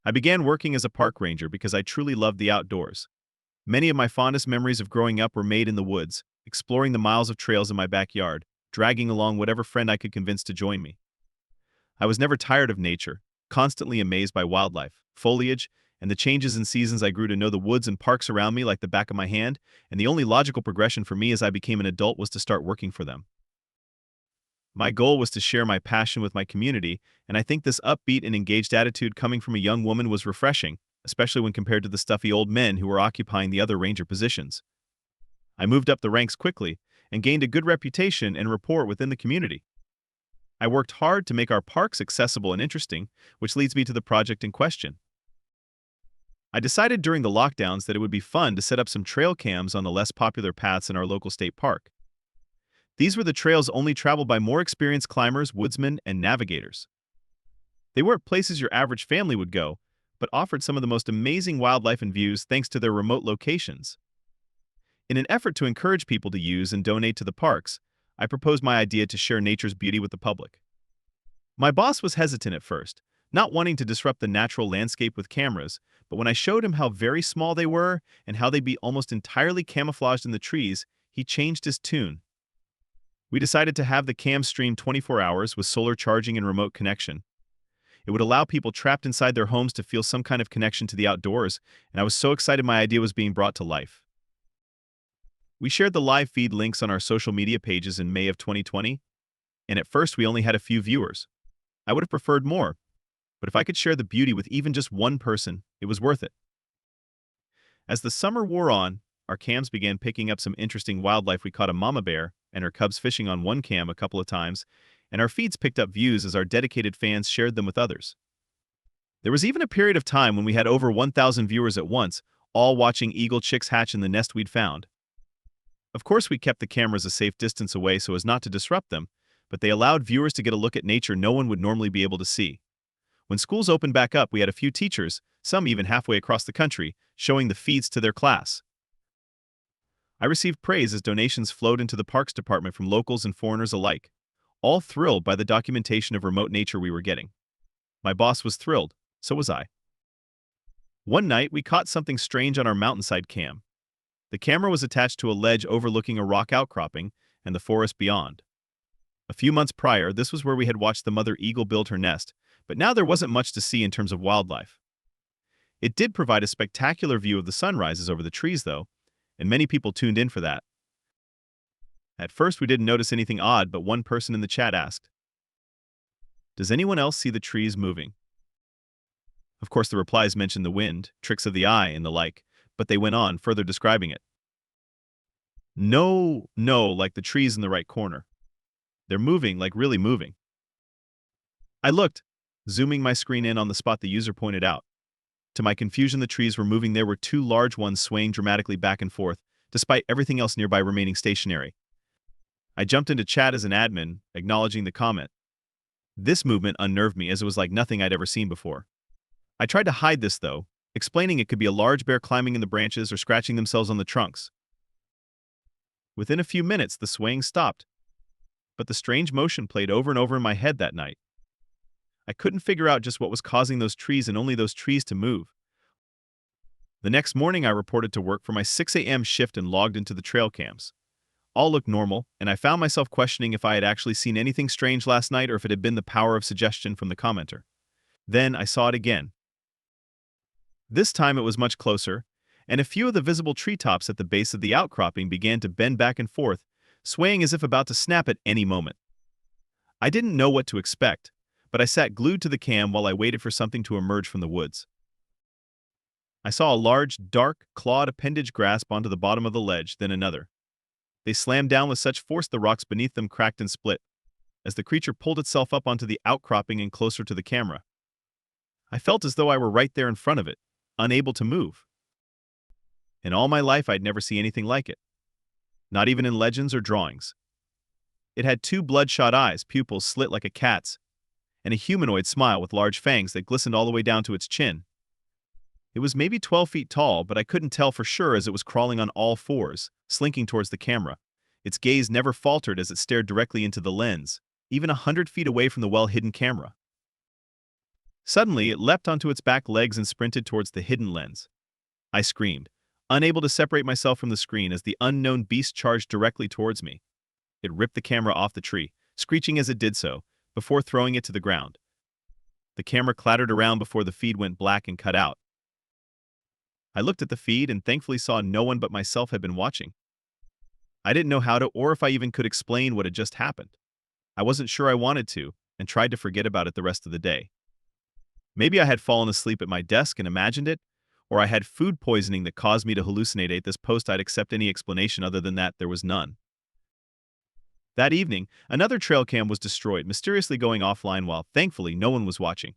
I began working as a park ranger because I truly loved the outdoors. Many of my fondest memories of growing up were made in the woods, exploring the miles of trails in my backyard, dragging along whatever friend I could convince to join me. I was never tired of nature, constantly amazed by wildlife, foliage, and the changes in seasons. I grew to know the woods and parks around me like the back of my hand, and the only logical progression for me as I became an adult was to start working for them. My goal was to share my passion with my community, and I think this upbeat and engaged attitude coming from a young woman was refreshing, especially when compared to the stuffy old men who were occupying the other ranger positions. I moved up the ranks quickly and gained a good reputation and rapport within the community. I worked hard to make our parks accessible and interesting, which leads me to the project in question. I decided during the lockdowns that it would be fun to set up some trail cams on the less popular paths in our local state park. These were the trails only traveled by more experienced climbers, woodsmen, and navigators. They weren't places your average family would go, but offered some of the most amazing wildlife and views thanks to their remote locations. In an effort to encourage people to use and donate to the parks, I proposed my idea to share nature's beauty with the public. My boss was hesitant at first, not wanting to disrupt the natural landscape with cameras, but when I showed him how very small they were and how they'd be almost entirely camouflaged in the trees, he changed his tune. We decided to have the cam stream 24 hours with solar charging and remote connection. It would allow people trapped inside their homes to feel some kind of connection to the outdoors, and I was so excited my idea was being brought to life. We shared the live feed links on our social media pages in May of 2020, and at first we only had a few viewers. I would have preferred more, but if I could share the beauty with even just one person, it was worth it. As the summer wore on, our cams began picking up some interesting wildlife. We caught a mama bear and her cubs fishing on one cam a couple of times, and our feeds picked up views as our dedicated fans shared them with others. There was even a period of time when we had over 1,000 viewers at once, all watching eagle chicks hatch in the nest we'd found. Of course, we kept the cameras a safe distance away so as not to disrupt them, but they allowed viewers to get a look at nature no one would normally be able to see. When schools opened back up, we had a few teachers, some even halfway across the country, showing the feeds to their class. I received praise as donations flowed into the Parks Department from locals and foreigners alike, all thrilled by the documentation of remote nature we were getting. My boss was thrilled, so was I. One night, we caught something strange on our mountainside cam. The camera was attached to a ledge overlooking a rock outcropping and the forest beyond. A few months prior, this was where we had watched the mother eagle build her nest, but now there wasn't much to see in terms of wildlife. It did provide a spectacular view of the sunrises over the trees, though, and many people tuned in for that. At first, we didn't notice anything odd, but one person in the chat asked, "Does anyone else see the trees moving?" Of course, the replies mentioned the wind, tricks of the eye, and the like, but they went on, further describing it. No, like the trees in the right corner. They're moving, like really moving. I looked, zooming my screen in on the spot the user pointed out. To my confusion, the trees were moving. There were two large ones swaying dramatically back and forth, despite everything else nearby remaining stationary. I jumped into chat as an admin, acknowledging the comment. This movement unnerved me as it was like nothing I'd ever seen before. I tried to hide this, though, explaining it could be a large bear climbing in the branches or scratching themselves on the trunks. Within a few minutes, the swaying stopped, but the strange motion played over and over in my head that night. I couldn't figure out just what was causing those trees and only those trees to move. The next morning, I reported to work for my 6 a.m. shift and logged into the trail cams. All looked normal, and I found myself questioning if I had actually seen anything strange last night or if it had been the power of suggestion from the commenter. Then I saw it again. This time it was much closer, and a few of the visible treetops at the base of the outcropping began to bend back and forth, swaying as if about to snap at any moment. I didn't know what to expect, but I sat glued to the cam while I waited for something to emerge from the woods. I saw a large, dark, clawed appendage grasp onto the bottom of the ledge, then another. They slammed down with such force the rocks beneath them cracked and split, as the creature pulled itself up onto the outcropping and closer to the camera. I felt as though I were right there in front of it, unable to move. In all my life, I'd never seen anything like it, not even in legends or drawings. It had two bloodshot eyes, pupils slit like a cat's, and a humanoid smile with large fangs that glistened all the way down to its chin. It was maybe 12 feet tall, but I couldn't tell for sure as it was crawling on all fours, slinking towards the camera. Its gaze never faltered as it stared directly into the lens, even 100 feet away from the well-hidden camera. Suddenly, it leapt onto its back legs and sprinted towards the hidden lens. I screamed, unable to separate myself from the screen as the unknown beast charged directly towards me. It ripped the camera off the tree, screeching as it did so, before throwing it to the ground. The camera clattered around before the feed went black and cut out. I looked at the feed and thankfully saw no one but myself had been watching. I didn't know how to or if I even could explain what had just happened. I wasn't sure I wanted to, and tried to forget about it the rest of the day. Maybe I had fallen asleep at my desk and imagined it, or I had food poisoning that caused me to hallucinate. At this post, I'd accept any explanation other than that there was none. That evening, another trail cam was destroyed, mysteriously going offline while, thankfully, no one was watching.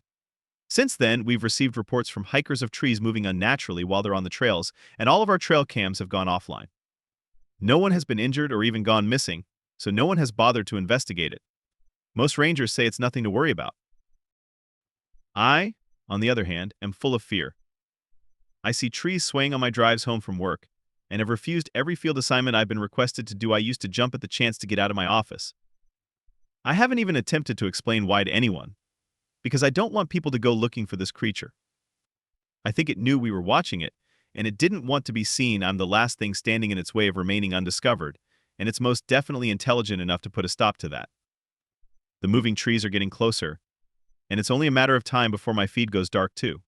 Since then, we've received reports from hikers of trees moving unnaturally while they're on the trails, and all of our trail cams have gone offline. No one has been injured or even gone missing, so no one has bothered to investigate it. Most rangers say it's nothing to worry about. I, on the other hand, am full of fear. I see trees swaying on my drives home from work, and have refused every field assignment I've been requested to do. I used to jump at the chance to get out of my office. I haven't even attempted to explain why to anyone, because I don't want people to go looking for this creature. I think it knew we were watching it, and it didn't want to be seen. I'm the last thing standing in its way of remaining undiscovered, and it's most definitely intelligent enough to put a stop to that. The moving trees are getting closer, and it's only a matter of time before my feed goes dark too.